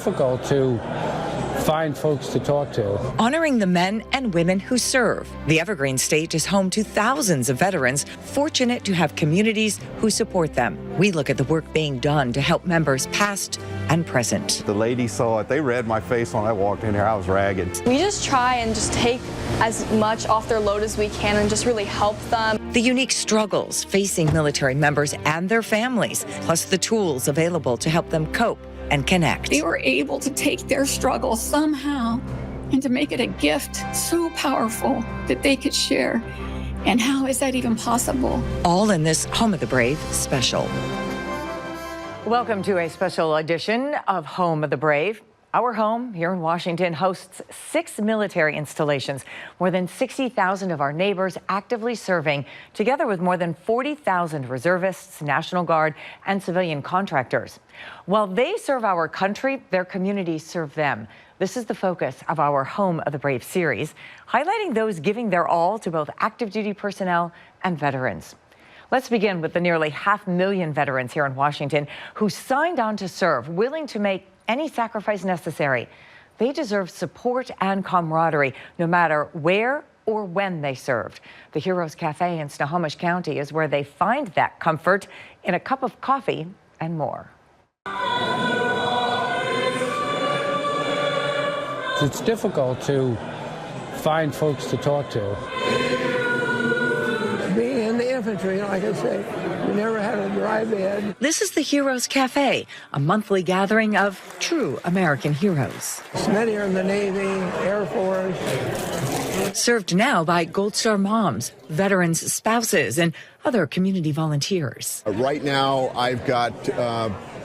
difficult to find folks to talk to. Honoring the men and women who serve. The Evergreen state is home to thousands of veterans, fortunate to have communities who support them. We look at the work being done to help members past and present. The ladies saw it. They read my face when I walked in here. I was ragged. We just try and just take as much off their load as we can and just really help them. The unique struggles facing military members and their families, plus the tools available to help them cope and connect. They were able to take their struggle somehow and to make it a gift so powerful that they could share. And how is that even possible? All in this Home of the Brave special. Welcome to a special edition of Home of the Brave. Our home here in Washington hosts 6 military installations, more than 60,000 of our neighbors actively serving, together with more than 40,000 reservists, National Guard, and civilian contractors. While they serve our country, their communities serve them. This is the focus of our Home of the Brave series, highlighting those giving their all to both active duty personnel and veterans. Let's begin with the nearly 500,000 veterans here in Washington who signed on to serve, willing to make any sacrifice necessary. They deserve support and camaraderie, no matter where or when they served. The Heroes Cafe in Snohomish County is where they find that comfort in a cup of coffee and more. It's difficult to find folks to talk to. Being in the infantry, like I say, we never had a drive-in. This is the Heroes Cafe, a monthly gathering of true American heroes. Many are in the Navy, Air Force. Served now by Gold Star moms, veterans' spouses, and other community volunteers. Right now, I've got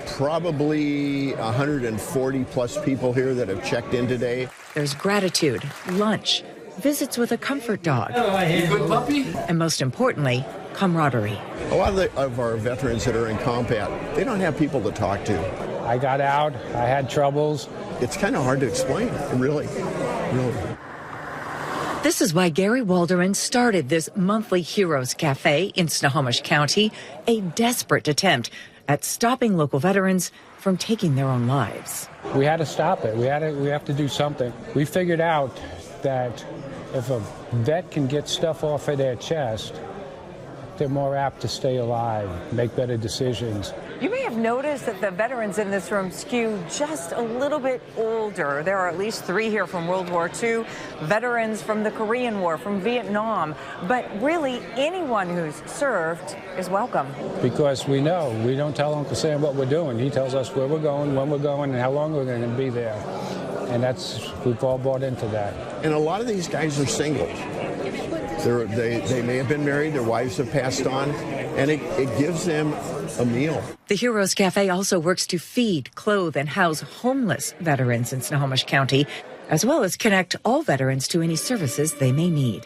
probably 140 plus people here that have checked in today. There's gratitude, lunch, visits with a comfort dog, Good puppy? and most importantly, camaraderie. A lot of our veterans that are in combat, they don't have people to talk to. I got out, I had troubles. It's kind of hard to explain, really. This is why Gary Walderman started this monthly Heroes Cafe in Snohomish County, a desperate attempt at stopping local veterans from taking their own lives. We had to stop it. We have to do something. We figured out that if a vet can get stuff off of their chest, they're more apt to stay alive, make better decisions. You may have noticed that the veterans in this room skew just a little bit older. There are at least 3 here from World War II, veterans from the Korean War, from Vietnam. But really, anyone who's served is welcome. Because we know, we don't tell Uncle Sam what we're doing. He tells us where we're going, when we're going, and how long we're going to be there. And we've all bought into that. And a lot of these guys are single. They may have been married, their wives have passed on, and it gives them a meal. The Heroes Cafe also works to feed, clothe, and house homeless veterans in Snohomish County, as well as connect all veterans to any services they may need.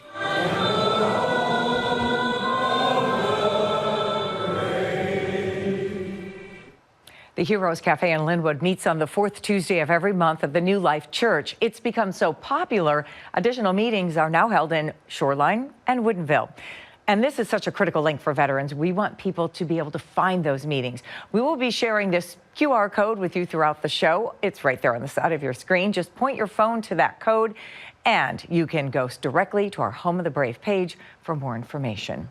The Heroes Cafe in Linwood meets on the 4th Tuesday of every month at the New Life Church. It's become so popular, additional meetings are now held in Shoreline and Woodinville. And this is such a critical link for veterans. We want people to be able to find those meetings. We will be sharing this QR code with you throughout the show. It's right there on the side of your screen. Just point your phone to that code, and you can go directly to our Home of the Brave page for more information.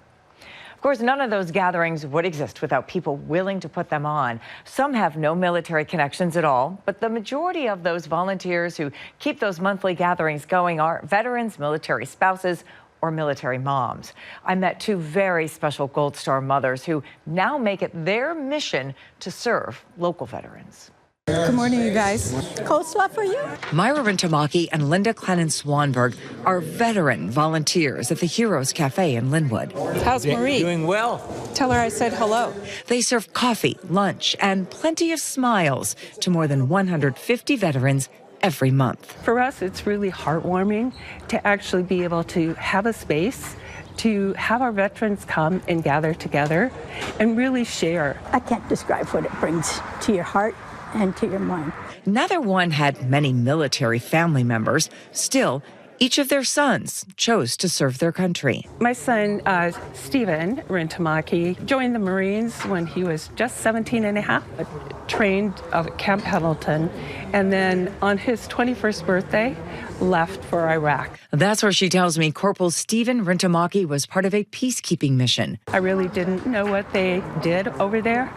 Of course, none of those gatherings would exist without people willing to put them on. Some have no military connections at all, but the majority of those volunteers who keep those monthly gatherings going are veterans, military spouses, or military moms. I met 2 very special Gold Star mothers who now make it their mission to serve local veterans. Good morning, you guys. Coleslaw for you? Myra Rentamaki and Linda Clennon-Swanberg are veteran volunteers at the Heroes Cafe in Linwood. How's Marie? Doing well. Tell her I said hello. They serve coffee, lunch, and plenty of smiles to more than 150 veterans every month. For us, it's really heartwarming to actually be able to have a space to have our veterans come and gather together and really share. I can't describe what it brings to your heart and to your mind. Neither one had many military family members. Still, Each of their sons chose to serve their country. My son, Stephen Renton, joined the Marines when he was just 17 and a half, trained at Camp Pendleton, and then on his 21st birthday, left for Iraq. That's where she tells me Corporal Stephen Renton was part of a peacekeeping mission. I really didn't know what they did over there.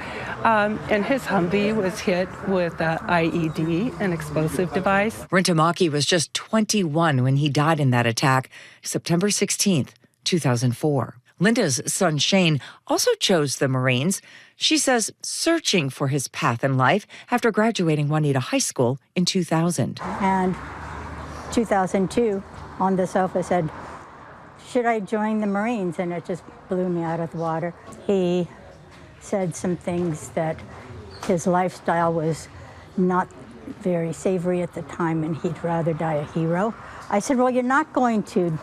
And his Humvee was hit with an IED, an explosive device. Renton was just 21 when he died in that attack, September 16th, 2004. Linda's son Shane also chose the Marines. She says searching for his path in life after graduating Juanita High School in 2000. And 2002, on the sofa said, should I join the Marines? And it just blew me out of the water. He said some things that his lifestyle was not very savory at the time and he'd rather die a hero. I said, well, you're not going to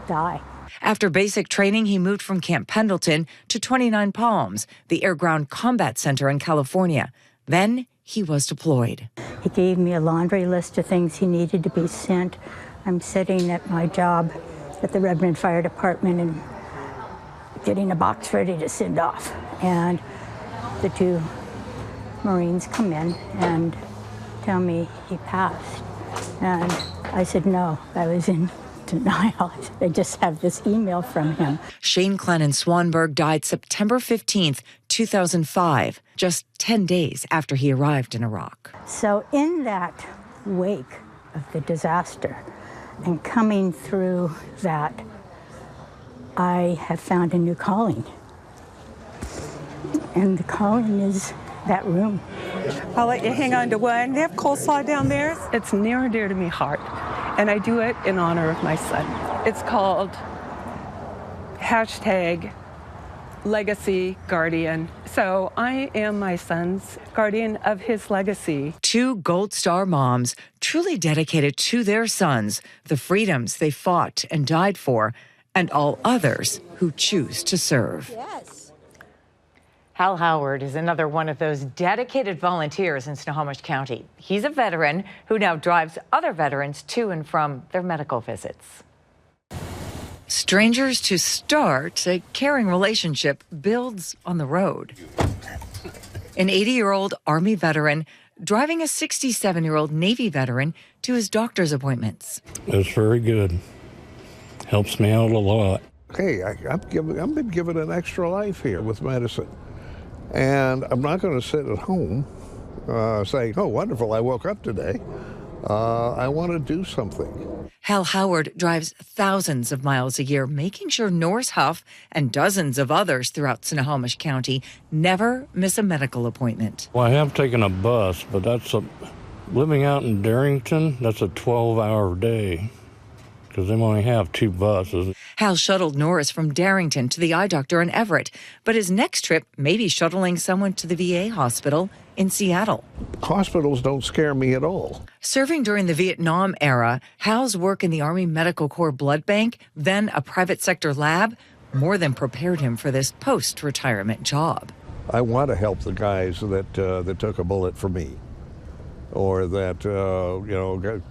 die. After basic training, he moved from Camp Pendleton to 29 Palms, the Air Ground Combat Center in California. Then he was deployed. He gave me a laundry list of things he needed to be sent. I'm sitting at my job at the Redmond Fire Department and getting a box ready to send off. And the two Marines come in and tell me he passed. And I said, no, I was in denial. I just have this email from him. Shane Clennon Swanberg died September 15th, 2005, just 10 days after he arrived in Iraq. So in that wake of the disaster and coming through that, I have found a new calling. And the calling is that room. I'll let you hang on to one. They have coleslaw down there. It's near and dear to my heart, and I do it in honor of my son. It's called #Legacy Guardian. So I am my son's guardian of his legacy. Two Gold Star moms truly dedicated to their sons, the freedoms they fought and died for, and all others who choose to serve. Yes. Hal Howard is another one of those dedicated volunteers in Snohomish County. He's a veteran who now drives other veterans to and from their medical visits. Strangers to start, a caring relationship builds on the road. An 80-year-old Army veteran driving a 67-year-old Navy veteran to his doctor's appointments. It's very good. Helps me out a lot. Hey, I've been given an extra life here with medicine. And I'm not going to sit at home saying, oh, wonderful, I woke up today. I want to do something. Hal Howard drives thousands of miles a year, making sure Norris Huff and dozens of others throughout Snohomish County never miss a medical appointment. Well, I have taken a bus, but living out in Darrington, that's a 12-hour day, because they only have 2 buses. Hal shuttled Norris from Darrington to the eye doctor in Everett, but his next trip may be shuttling someone to the VA hospital in Seattle. Hospitals don't scare me at all. Serving during the Vietnam era, Hal's work in the Army Medical Corps blood bank, then a private sector lab, more than prepared him for this post-retirement job. I want to help the guys that took a bullet for me, or that,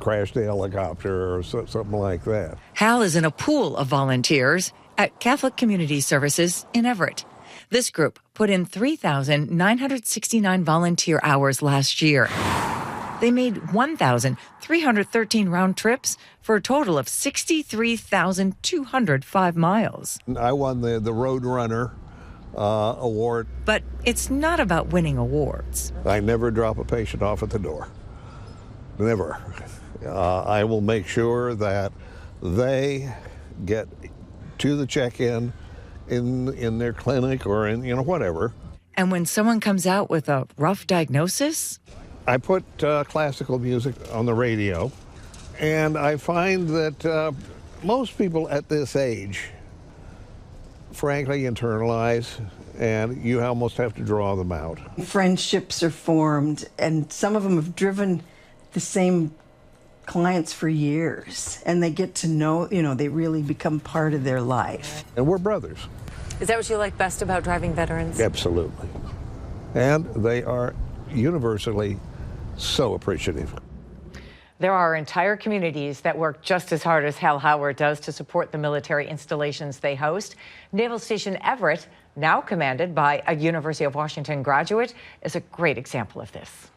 crashed a helicopter or something like that. Hal is in a pool of volunteers at Catholic Community Services in Everett. This group put in 3,969 volunteer hours last year. They made 1,313 round trips for a total of 63,205 miles. I won the Road Runner award. But it's not about winning awards. I never drop a patient off at the door. Never. I will make sure that they get to the check-in in their clinic or in whatever. And when someone comes out with a rough diagnosis, I put classical music on the radio, and I find that most people at this age frankly internalize, and you almost have to draw them out. Friendships are formed, and some of them have driven the same clients for years, and they get to know, they really become part of their life. And we're brothers. Is that what you like best about driving veterans? Absolutely. And they are universally so appreciative. There are entire communities that work just as hard as Hal Howard does to support the military installations they host. Naval Station Everett, now commanded by a University of Washington graduate, is a great example of this.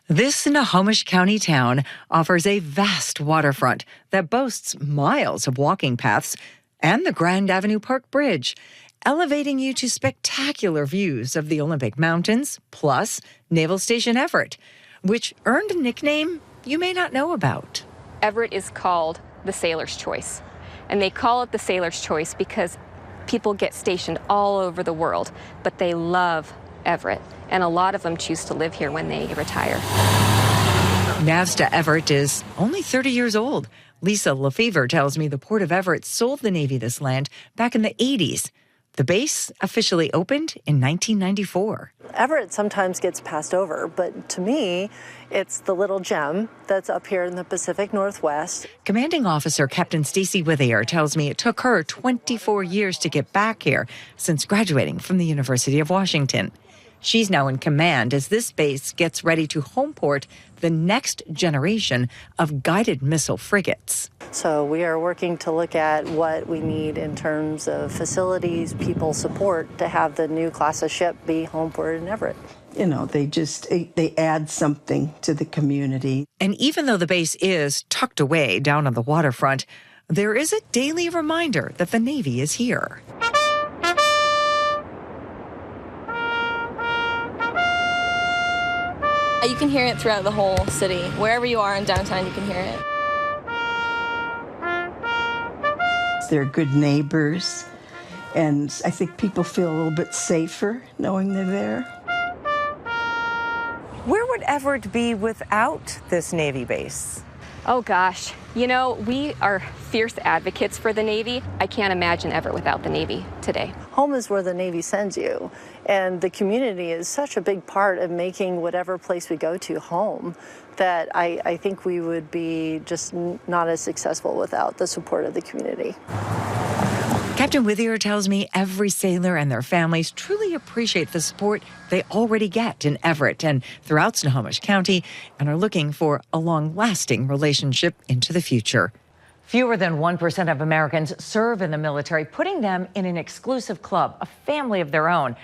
This Snohomish County town offers a vast waterfront that boasts miles of walking paths and the Grand Avenue Park Bridge, elevating you to spectacular views of the Olympic Mountains, plus Naval Station Everett, which earned a nickname you may not know about. Everett is called the Sailor's Choice, and they call it the Sailor's Choice because people get stationed all over the world, but they love Everett, and a lot of them choose to live here when they retire. Navsta Everett is only 30 years old. Lisa Lefevre tells me the Port of Everett sold the Navy this land back in the 80s. The base officially opened in 1994. Everett sometimes gets passed over, but to me, it's the little gem that's up here in the Pacific Northwest. Commanding Officer Captain Stacy Withier tells me it took her 24 years to get back here since graduating from the University of Washington. She's now in command as this base gets ready to homeport the next generation of guided missile frigates. So we are working to look at what we need in terms of facilities, people support to have the new class of ship be homeported in Everett. You know, they add something to the community. And even though the base is tucked away down on the waterfront, there is a daily reminder that the Navy is here. You can hear it throughout the whole city. Wherever you are in downtown, you can hear it. They're good neighbors, and I think people feel a little bit safer knowing they're there. Where would Everett be without this Navy base? Oh gosh, you know, we are fierce advocates for the Navy. I can't imagine Everett without the Navy today. Home is where the Navy sends you, and the community is such a big part of making whatever place we go to home that I think we would be just not as successful without the support of the community. Captain Withier tells me every sailor and their families truly appreciate the support they already get in Everett and throughout Snohomish County and are looking for a long-lasting relationship into the future. Fewer than 1% of Americans serve in the military, putting them in an exclusive club, a family of their own.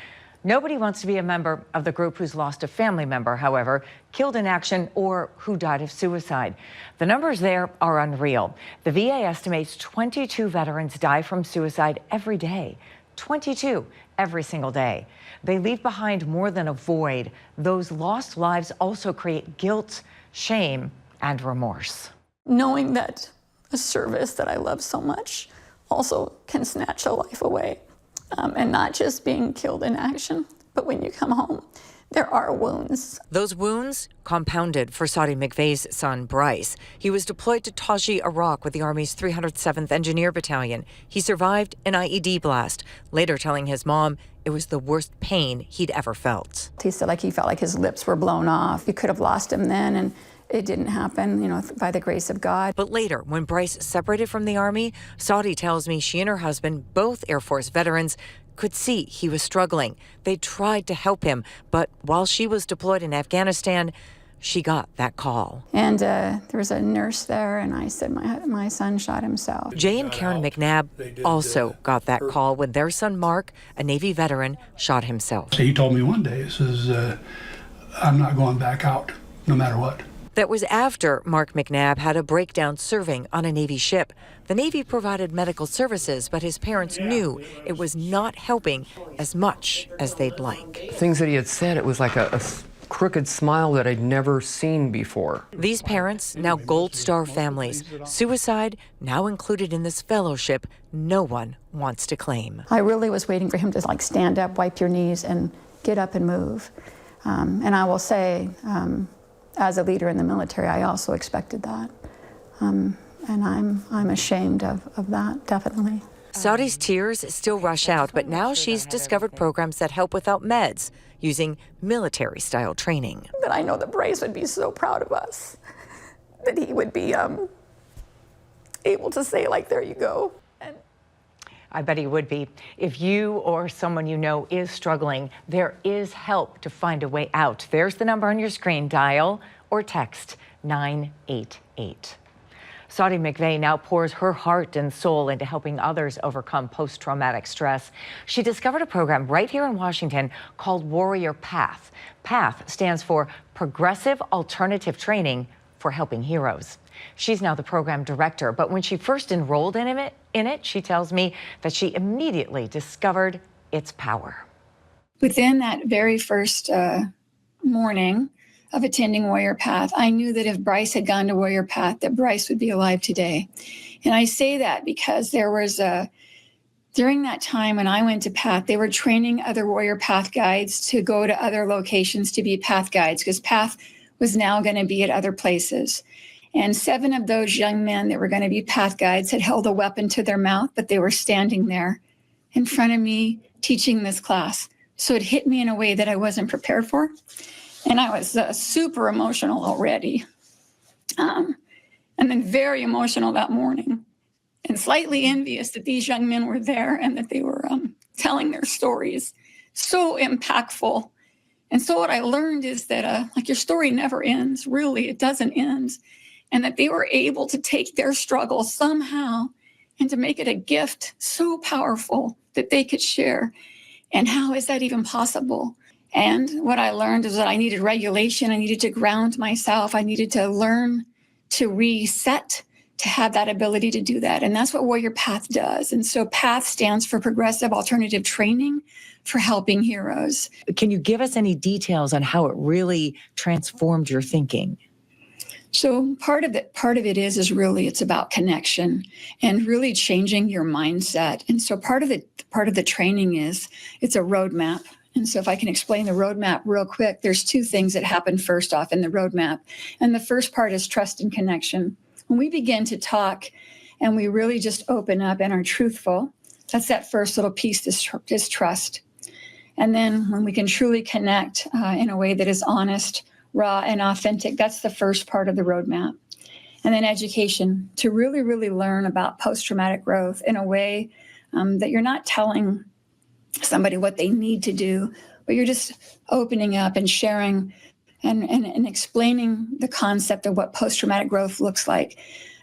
Nobody wants to be a member of the group who's lost a family member, however, killed in action or who died of suicide. The numbers there are unreal. The VA estimates 22 veterans die from suicide every day. 22 every single day. They leave behind more than a void. Those lost lives also create guilt, shame, and remorse. Knowing that a service that I love so much also can snatch a life away. And not just being killed in action, but when you come home, there are wounds. Those wounds compounded for Saudi McVeigh's son, Bryce. He was deployed to Taji, Iraq with the Army's 307th Engineer Battalion. He survived an IED blast, later telling his mom it was the worst pain he'd ever felt. He said he felt like his lips were blown off. You could have lost him then, and it didn't happen, by the grace of God. But later, when Bryce separated from the Army, Saudi tells me she and her husband, both Air Force veterans, could see he was struggling. They tried to help him, but while she was deployed in Afghanistan, she got that call. And there was a nurse there, and I said, my son shot himself. Jay and Karen McNabb also got that call when their son, Mark, a Navy veteran, shot himself. He told me one day, he says, I'm not going back out, no matter what. That was after Mark McNabb had a breakdown serving on a Navy ship. The Navy provided medical services, but his parents knew it was not helping as much as they'd like. Things that he had said, it was like a crooked smile that I'd never seen before. These parents, now Gold Star families, suicide now included in this fellowship no one wants to claim. I really was waiting for him to stand up, wipe your knees, and get up and move. And I will say, as a leader in the military, I also expected that. And I'm ashamed of that, definitely. Saudi's tears still rush out, but now she's discovered programs that help without meds, using military-style training. But I know that Bryce would be so proud of us, that he would be able to say, there you go. I bet he would be. If you or someone you know is struggling, there is help to find a way out. There's the number on your screen. Dial or text 988. Saudi McVeigh now pours her heart and soul into helping others overcome post-traumatic stress. She discovered a program right here in Washington called Warrior Path. PATH stands for Progressive Alternative Training for Helping Heroes. She's now the program director, but when she first enrolled in it, she tells me that she immediately discovered its power. Within that very first morning of attending Warrior Path, I knew that if Bryce had gone to Warrior Path, that Bryce would be alive today. And I say that because there was during that time when I went to Path, they were training other Warrior Path guides to go to other locations to be Path guides, because Path was now going to be at other places. And 7 of those young men that were going to be Path guides had held a weapon to their mouth, but they were standing there in front of me teaching this class. So it hit me in a way that I wasn't prepared for. And I was super emotional already. And then very emotional that morning, and slightly envious that these young men were there and that they were telling their stories. So impactful. And so what I learned is that like your story never ends. Really, it doesn't end. And that they were able to take their struggle somehow and to make it a gift so powerful that they could share. And how is that even possible? And what I learned is that I needed regulation. I needed to ground myself. I needed to learn to reset, to have that ability to do that. And that's what Warrior Path does. And so PATH stands for Progressive Alternative Training for Helping Heroes. Can you give us any details on how it really transformed your thinking? So part of it is really it's about connection and really changing your mindset. And so part of the training is it's a roadmap. And so if I can explain the roadmap real quick, there's 2 things that happen first off in the roadmap. And the first part is trust and connection. When we begin to talk and we really just open up and are truthful, that's that first little piece is trust. And then when we can truly connect in a way that is honest, raw, and authentic, that's the first part of the roadmap. And then education, to really, really learn about post-traumatic growth in a way that you're not telling somebody what they need to do, but you're just opening up and sharing and explaining the concept of what post-traumatic growth looks like.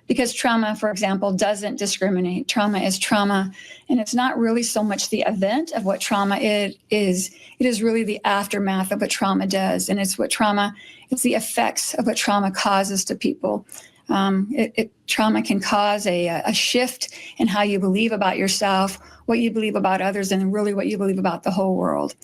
Because trauma, for example, doesn't discriminate. Trauma is trauma, and it's not really so much the event of what trauma is. It is really the aftermath of what trauma does, and it's the effects of what trauma causes to people. Trauma can cause a shift in how you believe about yourself, what you believe about others, and really what you believe about the whole world.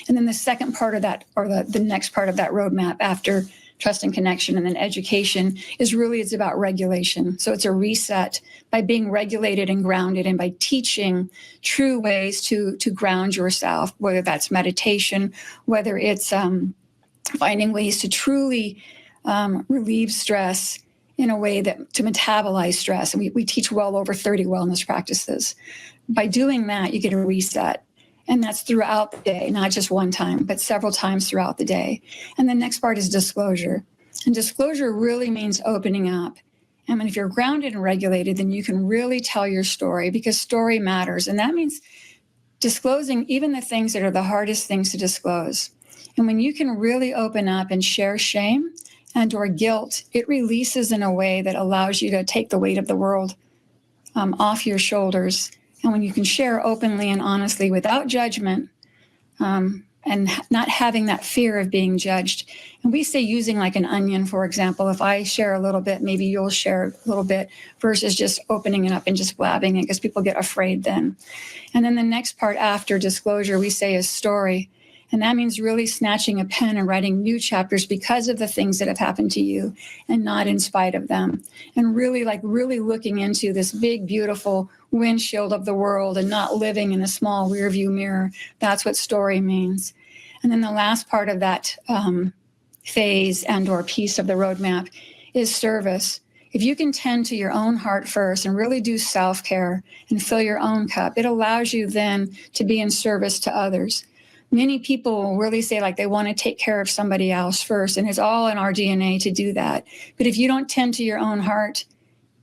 And then the second part of that, or the next part of that roadmap after trust and connection and then education, it's about regulation. So it's a reset by being regulated and grounded, and by teaching true ways to ground yourself, whether that's meditation, whether it's finding ways to truly relieve stress in a way that to metabolize stress. And we teach well over 30 wellness practices. By doing that, you get a reset. And that's throughout the day, not just one time, but several times throughout the day. And the next part is disclosure. And disclosure really means opening up. And if you're grounded and regulated, then you can really tell your story, because story matters. And that means disclosing even the things that are the hardest things to disclose. And when you can really open up and share shame and or guilt, it releases in a way that allows you to take the weight of the world off your shoulders. And when you can share openly and honestly without judgment, and not having that fear of being judged. And we say using like an onion, for example, if I share a little bit, maybe you'll share a little bit, versus just opening it up and just blabbing it, because people get afraid then. And then the next part after disclosure, we say is story. And that means really snatching a pen and writing new chapters because of the things that have happened to you and not in spite of them. And really looking into this big, beautiful windshield of the world and not living in a small rearview mirror. That's what story means. And then the last part of that phase and or piece of the roadmap is service. If you can tend to your own heart first and really do self-care and fill your own cup, it allows you then to be in service to others. Many people will really say like they want to take care of somebody else first, and it's all in our DNA to do that. But if you don't tend to your own heart,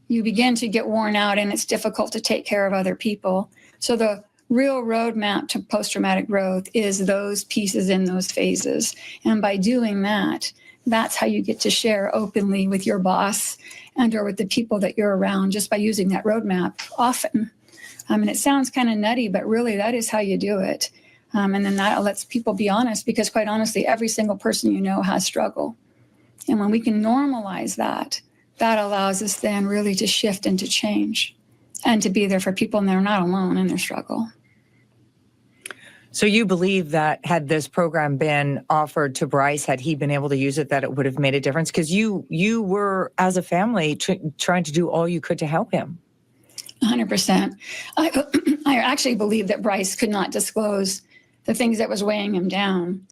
you begin to get worn out, and it's difficult to take care of other people. So the real roadmap to post-traumatic growth is those pieces in those phases. And by doing that, That's how you get to share openly with your boss and or with the people that you're around, just by using that roadmap often. And it sounds kind of nutty, but really that is how you do it. And then that lets people be honest, because quite honestly, every single person you know has struggle. And when we can normalize that, that allows us then really to shift and to change and to be there for people, and they're not alone in their struggle. So you believe that had this program been offered to Bryce, had he been able to use it, that it would have made a difference? Because you were, as a family, trying to do all you could to help him. 100%. I actually believe that Bryce could not disclose the things that was weighing him down.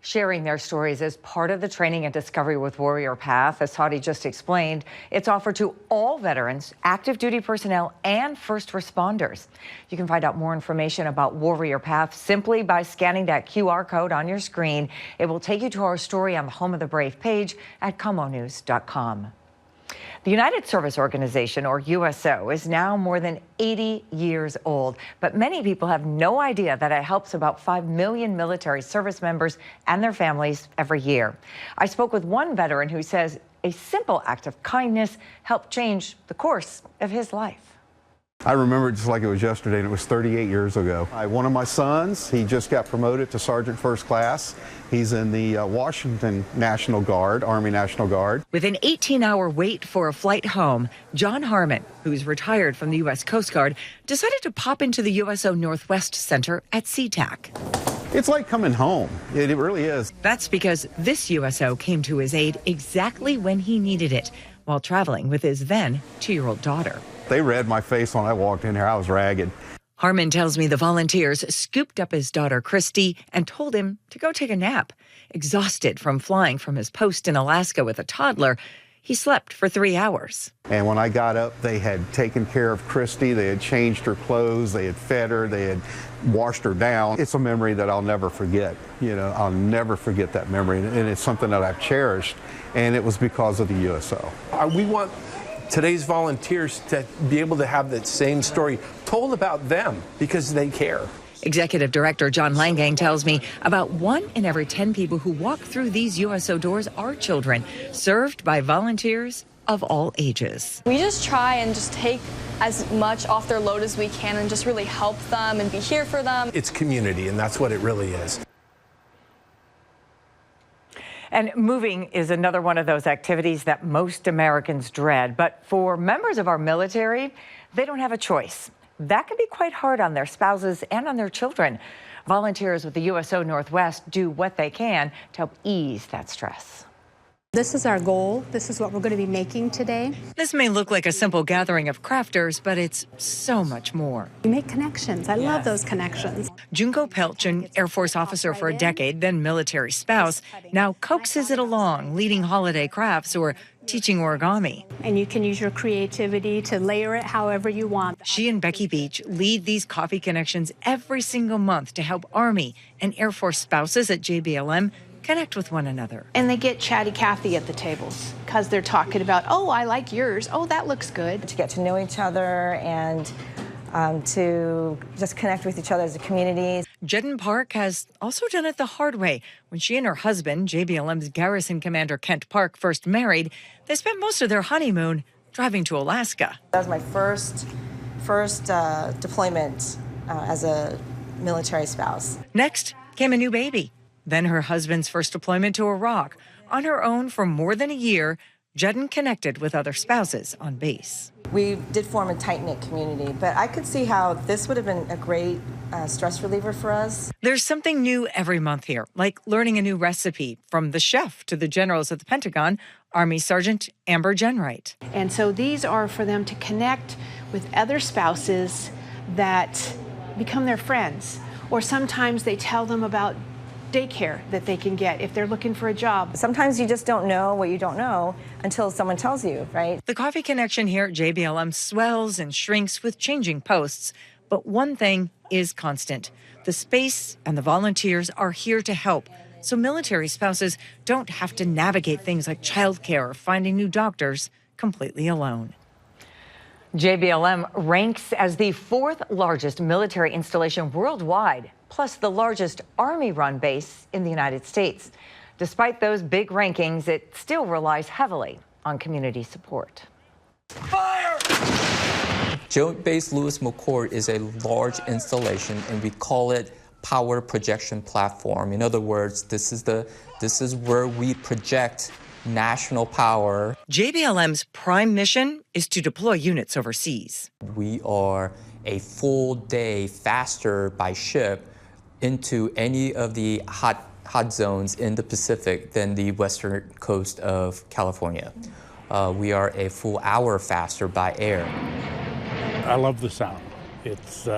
Sharing their stories is part of the Training and Discovery with Warrior Path. As Hadi just explained, it's offered to all veterans, active duty personnel, and first responders. You can find out more information about Warrior Path simply by scanning that QR code on your screen. It will take you to our story on the Home of the Brave page at KOMOnews.com. The United Service Organization, or USO, is now more than 80 years old, but many people have no idea that it helps about 5 million military service members and their families every year. I spoke with one veteran who says a simple act of kindness helped change the course of his life. I remember it just like it was yesterday, and it was 38 years ago. One of my sons, he just got promoted to Sergeant First Class. He's in the Washington National Guard, Army National Guard. With an 18-hour wait for a flight home, John Harmon, who's retired from the U.S. Coast Guard, decided to pop into the USO Northwest Center at SeaTac. It's like coming home. It really is. That's because this USO came to his aid exactly when he needed it, while traveling with his then 2-year-old daughter. They read my face when I walked in here. I was ragged. Harmon tells me the volunteers scooped up his daughter, Christy, and told him to go take a nap. Exhausted from flying from his post in Alaska with a toddler, he slept for 3 hours. And when I got up, they had taken care of Christy. They had changed her clothes. They had fed her. They had washed her down. It's a memory that I'll never forget. You know, I'll never forget that memory. And it's something that I've cherished. And it was because of the USO. We want today's volunteers to be able to have that same story told about them because they care. Executive Director John Langang tells me about 1 in every 10 people who walk through these USO doors are children, served by volunteers of all ages. We just try and just take as much off their load as we can and just really help them and be here for them. It's community, and that's what it really is. And moving is another one of those activities that most Americans dread. But for members of our military, they don't have a choice. That can be quite hard on their spouses and on their children. Volunteers with the USO Northwest do what they can to help ease that stress. This is our goal. This is what we're going to be making today. This may look like a simple gathering of crafters, but it's so much more. We make connections. I love those connections. Junko Pelch, an Air Force officer for a decade, then military spouse, now coaxes it along, leading holiday crafts or teaching origami. And you can use your creativity to layer it however you want. She and Becky Beach lead these coffee connections every single month to help Army and Air Force spouses at JBLM connect with one another. And they get chatty Cathy at the tables because they're talking about, oh, I like yours. Oh, that looks good. To get to know each other and to just connect with each other as a community. Jedden Park has also done it the hard way. When she and her husband, JBLM's Garrison Commander Kent Park, first married, they spent most of their honeymoon driving to Alaska. That was my first deployment as a military spouse. Next came a new baby. Then her husband's first deployment to Iraq. On her own for more than a year, Jedden connected with other spouses on base. We did form a tight-knit community, but I could see how this would have been a great stress reliever for us. There's something new every month here, like learning a new recipe from the chef to the generals at the Pentagon, Army Sergeant Amber Jenwright. And so these are for them to connect with other spouses that become their friends, or sometimes they tell them about daycare that they can get if they're looking for a job. Sometimes you just don't know what you don't know until someone tells you, right? The coffee connection here at JBLM swells and shrinks with changing posts, but one thing is constant. The space and the volunteers are here to help, so military spouses don't have to navigate things like childcare or finding new doctors completely alone. JBLM ranks as the 4th largest military installation worldwide, plus the largest Army-run base in the United States. Despite those big rankings, it still relies heavily on community support. Joint Base Lewis McChord is a large installation, and we call it power projection platform. In other words, this is where we project national power. JBLM's prime mission is to deploy units overseas. We are a full day faster by ship into any of the hot zones in the Pacific than the western coast of California. We are a full hour faster by air. I love the sound. It's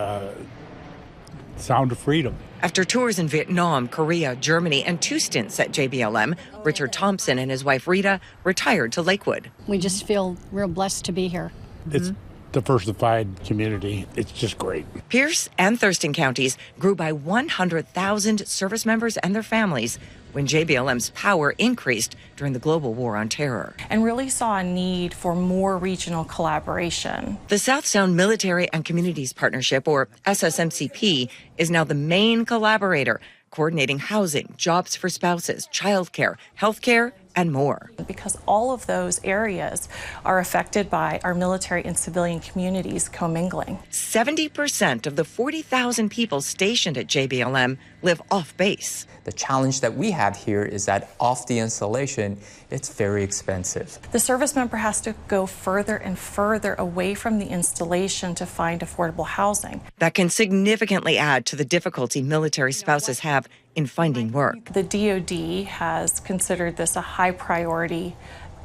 sound of freedom. After tours in Vietnam, Korea, Germany, and 2 stints at JBLM, Richard Thompson and his wife Rita retired to Lakewood. We just feel real blessed to be here. It's diversified community. It's just great. Pierce and Thurston counties grew by 100,000 service members and their families when JBLM's power increased during the global war on terror. And really saw a need for more regional collaboration. The South Sound Military and Communities Partnership, or SSMCP, is now the main collaborator, coordinating housing, jobs for spouses, childcare, healthcare, and more. Because all of those areas are affected by our military and civilian communities commingling. 70% of the 40,000 people stationed at JBLM live off base. The challenge that we have here is that off the installation, it's very expensive. The service member has to go further and further away from the installation to find affordable housing. That can significantly add to the difficulty military spouses have in finding work. The DoD has considered this a high priority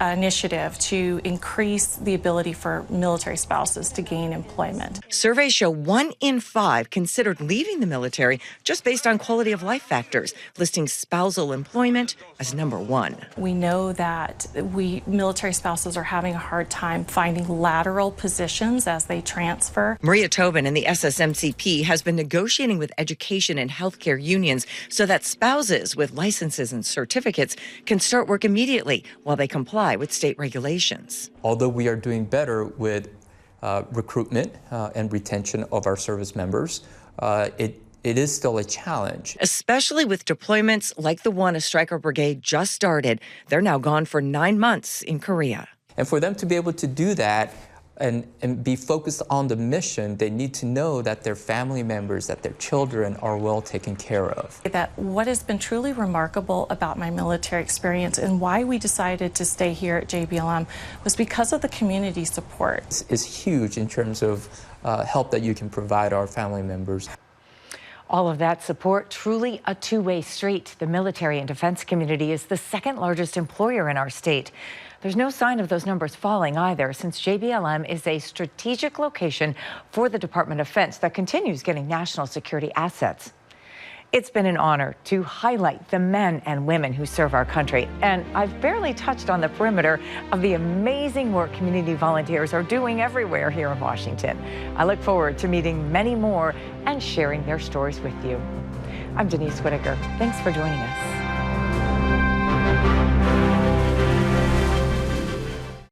initiative to increase the ability for military spouses to gain employment. Surveys show 1 in 5 considered leaving the military just based on quality of life factors, listing spousal employment as number 1. We know that military spouses are having a hard time finding lateral positions as they transfer. Maria Tobin in the SSMCP has been negotiating with education and healthcare unions so that spouses with licenses and certificates can start work immediately while they comply with state regulations. Although we are doing better with recruitment and retention of our service members, it is still a challenge. Especially with deployments like the one a Stryker brigade just started. They're now gone for 9 months in Korea. And for them to be able to do that and be focused on the mission, they need to know that their family members, that their children are well taken care of. That what has been truly remarkable about my military experience and why we decided to stay here at JBLM was because of the community support. It's huge in terms of help that you can provide our family members. All of that support, truly a two-way street. The military and defense community is the second largest employer in our state. There's no sign of those numbers falling either, since JBLM is a strategic location for the Department of Defense that continues getting national security assets. It's been an honor to highlight the men and women who serve our country, and I've barely touched on the perimeter of the amazing work community volunteers are doing everywhere here in Washington. I look forward to meeting many more and sharing their stories with you. I'm Denise Whitaker. Thanks for joining us.